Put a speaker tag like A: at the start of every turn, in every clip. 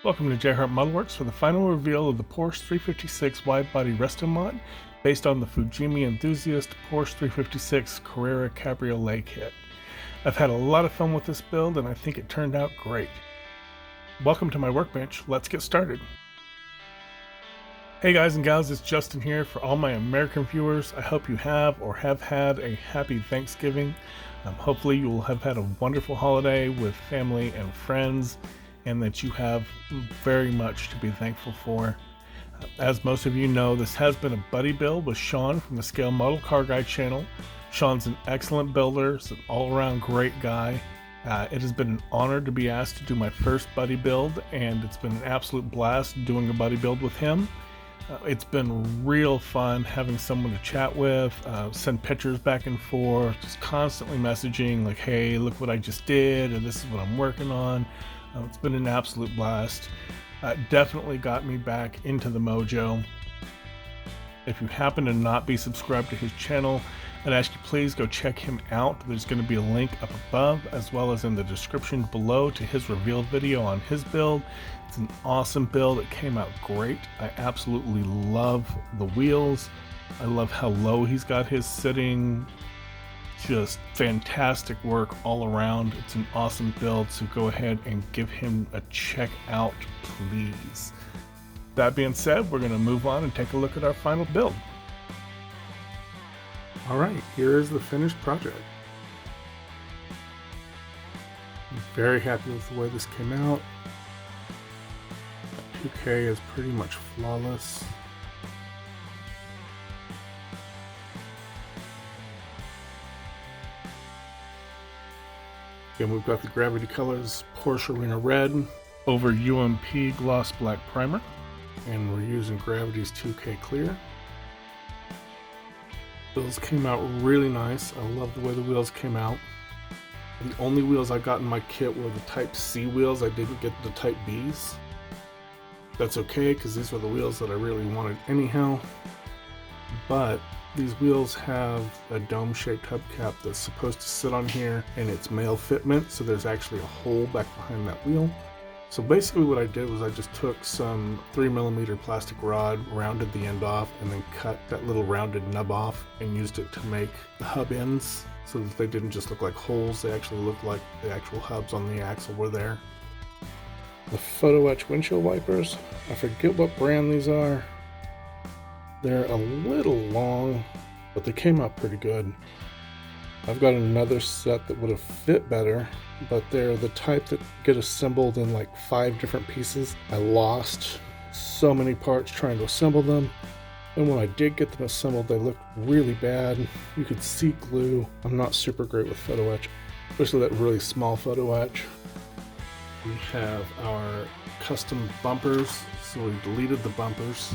A: Welcome to JHart Modelworks for the final reveal of the Porsche 356 wide-body restomod based on the Fujimi enthusiast Porsche 356 Carrera Cabriolet kit. I've had a lot of fun with this build and I think it turned out great. Welcome to my workbench, let's get started. Hey guys and gals, it's Justin here. For all my American viewers, I hope you have or have had a happy Thanksgiving. Hopefully you will have had a wonderful holiday with family and friends, and that you have very much to be thankful for. As most of you know, this has been a buddy build with Shawn from the Scale Model Car Guy channel. Shawn's an excellent builder, he's an all-around great guy. It has been an honor to be asked to do my first buddy build, and it's been an absolute blast doing a buddy build with him. It's been real fun having someone to chat with, send pictures back and forth, just constantly messaging like, hey, look what I just did, and this is what I'm working on. It's been an absolute blast. Definitely got me back into the mojo. If you happen to not be subscribed to his channel, I'd ask you please go check him out. There's going to be a link up above as well as in the description below to his reveal video on his build. It's an awesome build. It came out great. I absolutely love the wheels. I love how low he's got his sitting. Just fantastic work all around. It's an awesome build, so go ahead and give him a check out, please. That being said, we're going to move on and take a look at our final build. Alright, here is the finished project. I'm very happy with the way this came out. 2K is pretty much flawless. Again, we've got the Gravity Colors Porsche Arena Red over UMP Gloss Black Primer, and we're using Gravity's 2K Clear. Wheels came out really nice. I love the way the wheels came out. The only wheels I got in my kit were the Type C wheels. I didn't get the Type Bs. That's okay, because these were the wheels that I really wanted anyhow. But these wheels have a dome-shaped hubcap that's supposed to sit on here, and it's male fitment, so there's actually a hole back behind that wheel. So basically what I did was I just took some 3mm plastic rod, rounded the end off, and then cut that little rounded nub off and used it to make the hub ends so that they didn't just look like holes, they actually looked like the actual hubs on the axle were there. The photo etch windshield wipers, I forget what brand these are. They're a little long, but they came out pretty good. I've got another set that would have fit better, but they're the type that get assembled in like 5 different pieces. I lost so many parts trying to assemble them, and when I did get them assembled, they looked really bad. You could see glue. I'm not super great with photo etch, especially that really small photo etch. We have our custom bumpers, so we deleted the bumpers.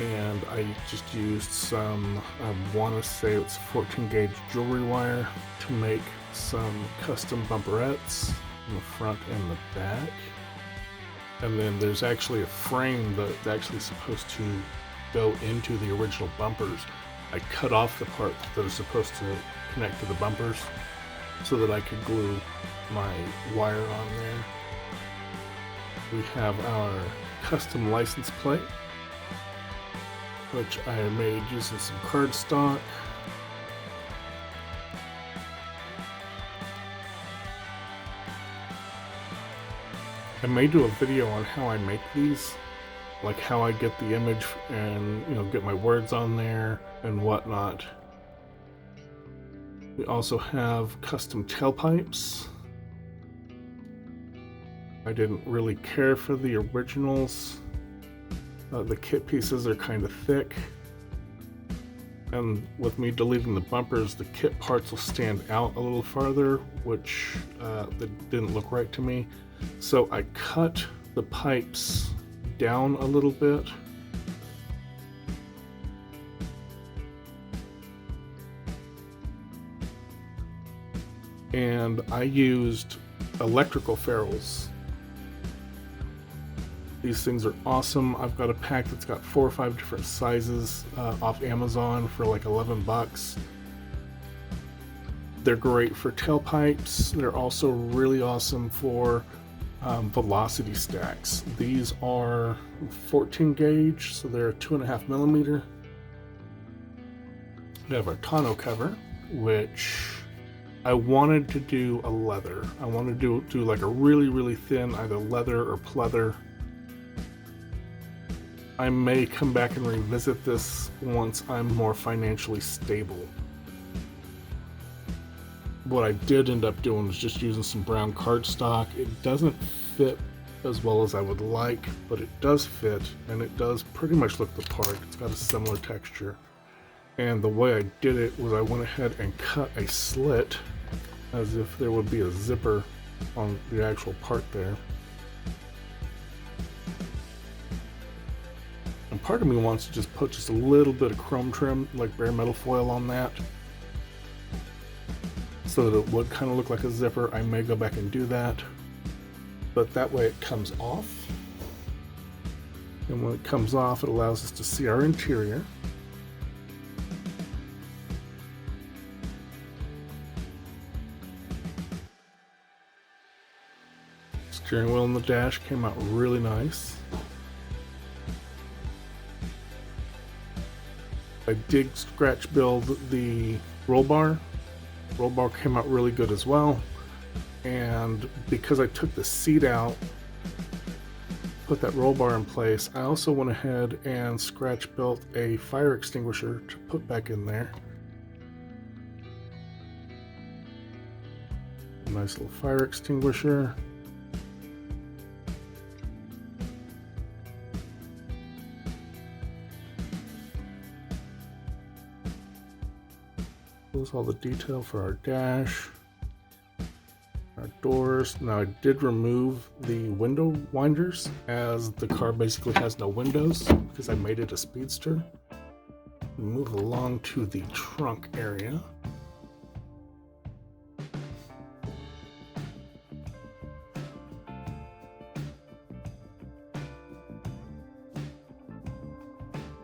A: And I just used some, I want to say it's 14 gauge jewelry wire to make some custom bumperettes in the front and the back. And then there's actually a frame that's actually supposed to go into the original bumpers. I cut off the parts that are supposed to connect to the bumpers so that I could glue my wire on there. We have our custom license plate, which I made using some cardstock. I may do a video on how I make these, like how I get the image and get my words on there and whatnot. We also have custom tailpipes. I didn't really care for the originals. The kit pieces are kind of thick, and with me deleting the bumpers, the kit parts will stand out a little farther, which that didn't look right to me. So I cut the pipes down a little bit. And I used electrical ferrules. These things are awesome. I've got a pack that's got 4 or 5 different sizes off Amazon for like 11 bucks. They're great for tailpipes. They're also really awesome for velocity stacks. These are 14 gauge, so they're 2.5 millimeter. We have our tonneau cover, which I wanted to do a leather. I wanted to do like a really thin, either leather or pleather. I may come back and revisit this once I'm more financially stable. What I did end up doing was just using some brown cardstock. It doesn't fit as well as I would like, but it does fit, and it does pretty much look the part. It's got a similar texture. And the way I did it was I went ahead and cut a slit as if there would be a zipper on the actual part there. And part of me wants to just put just a little bit of chrome trim, like bare metal foil on that, so that it would kind of look like a zipper. I may go back and do that, but that way it comes off. And when it comes off, it allows us to see our interior. Steering wheel and the dash came out really nice. I did scratch build the roll bar. Roll bar came out really good as well. And because I took the seat out, put that roll bar in place, I also went ahead and scratch built a fire extinguisher to put back in there. A nice little fire extinguisher. All the detail for our dash, our doors. Now I did remove the window winders, as the car basically has no windows because I made it a speedster. Move along to the trunk area.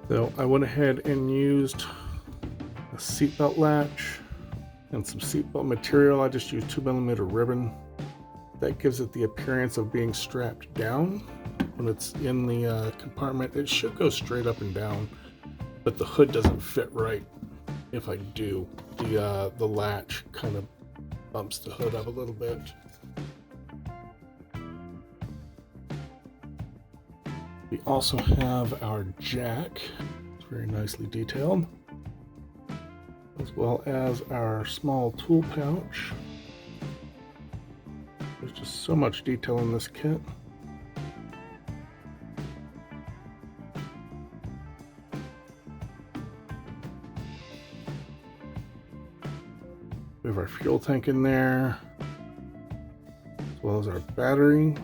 A: So I went ahead and used a seatbelt latch and some seatbelt material. I just used 2mm ribbon. That gives it the appearance of being strapped down when it's in the compartment. It should go straight up and down, but the hood doesn't fit right. If I do, the latch kind of bumps the hood up a little bit. We also have our jack. It's very nicely detailed, as well as our small tool pouch. There's just so much detail in this kit. We have our fuel tank in there, as well as our battery.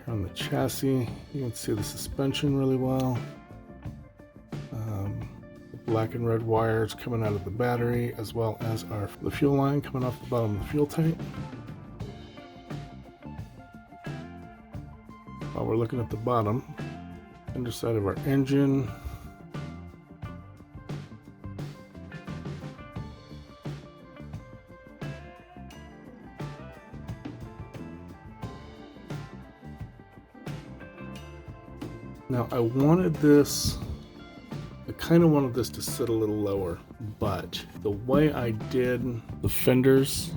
A: On the chassis, you can see the suspension really well. The black and red wires coming out of the battery, as well as the fuel line coming off the bottom of the fuel tank. While we're looking at the bottom, underside of our engine, now I kind of wanted this to sit a little lower, but the way I did the fenders,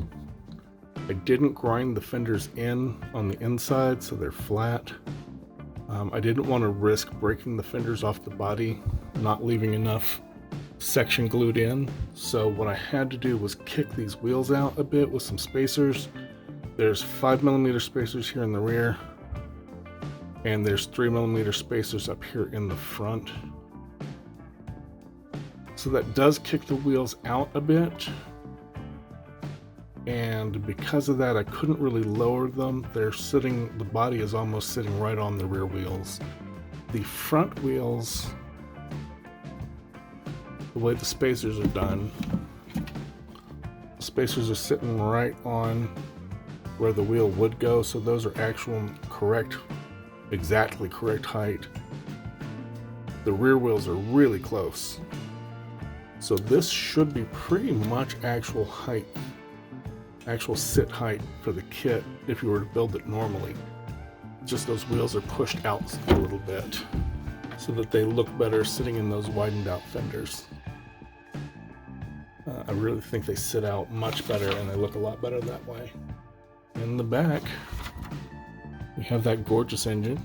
A: I didn't grind the fenders in on the inside so they're flat. I didn't want to risk breaking the fenders off the body, not leaving enough section glued in. So what I had to do was kick these wheels out a bit with some spacers. There's 5mm spacers here in the rear, and there's 3mm spacers up here in the front. So that does kick the wheels out a bit. And because of that, I couldn't really lower them. The body is almost sitting right on the rear wheels. The front wheels, the way the spacers are done, the spacers are sitting right on where the wheel would go. So those are actual correct exactly correct height. The rear wheels are really close. So this should be pretty much actual height, actual sit height for the kit if you were to build it normally. Just those wheels are pushed out a little bit so that they look better sitting in those widened out fenders. I really think they sit out much better and they look a lot better that way. In the back, we have that gorgeous engine.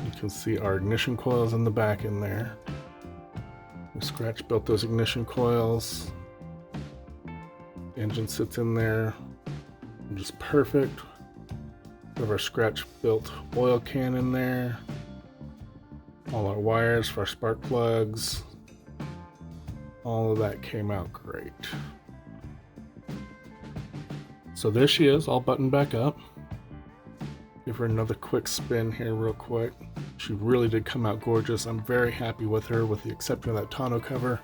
A: You can see our ignition coils in the back in there. We scratch built those ignition coils. The engine sits in there just perfect. We have our scratch built oil can in there. All our wires for our spark plugs. All of that came out great. So there she is, all buttoned back up. Give her another quick spin here real quick. She really did come out gorgeous. I'm very happy with her, with the exception of that tonneau cover.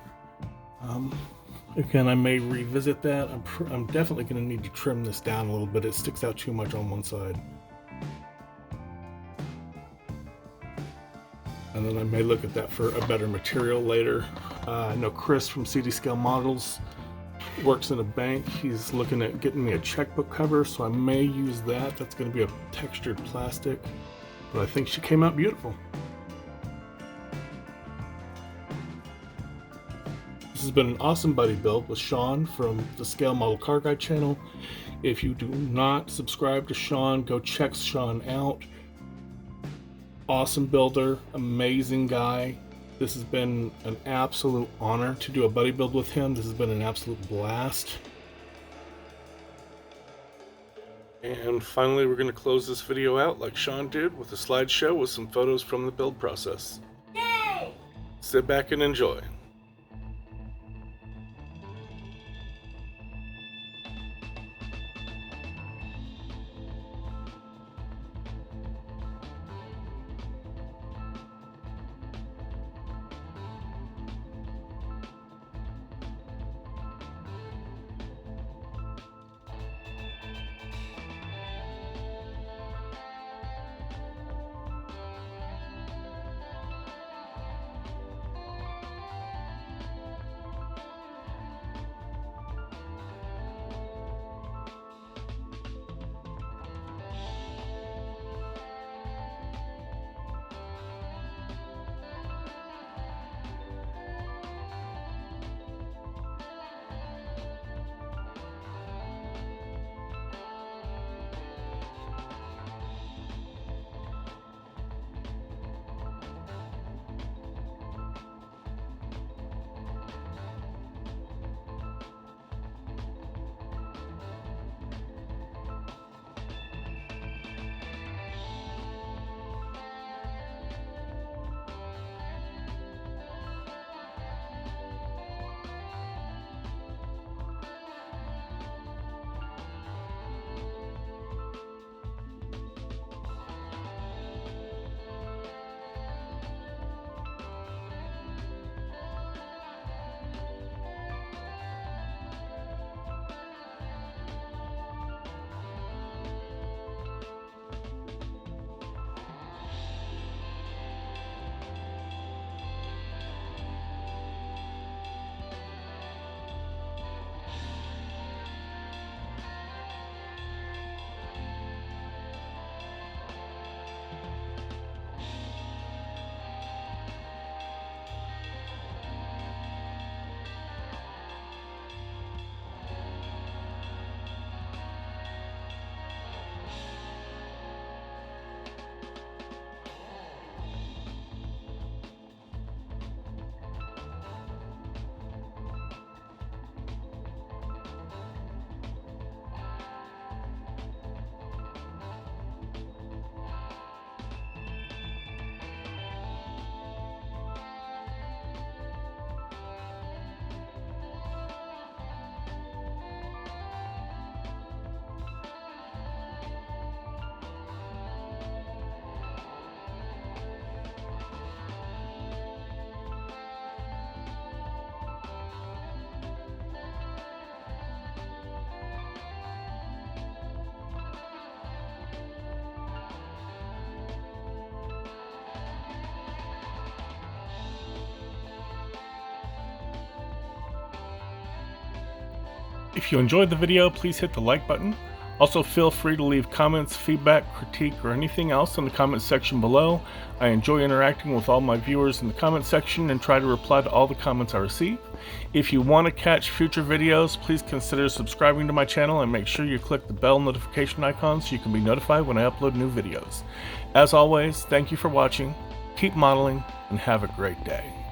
A: Again, I may revisit that. I'm definitely going to need to trim this down a little bit. It sticks out too much on one side. And then I may look at that for a better material later. I know Chris from CD Scale Models works in a bank. He's looking at getting me a checkbook cover, so I may use that. That's going to be a textured plastic, but I think she came out beautiful. This has been an awesome buddy build with Shawn from the Scale Model Car Guide channel. If you do not subscribe to Shawn, go check Shawn out. Awesome builder, amazing guy. This has been an absolute honor to do a buddy build with him. This has been an absolute blast. And finally, we're going to close this video out like Shawn did with a slideshow with some photos from the build process. Yay! Sit back and enjoy. If you enjoyed the video, please hit the like button. Also, feel free to leave comments, feedback, critique, or anything else in the comment section below. I enjoy interacting with all my viewers in the comment section and try to reply to all the comments I receive. If you want to catch future videos, please consider subscribing to my channel and make sure you click the bell notification icon so you can be notified when I upload new videos. As always, thank you for watching, keep modeling, and have a great day.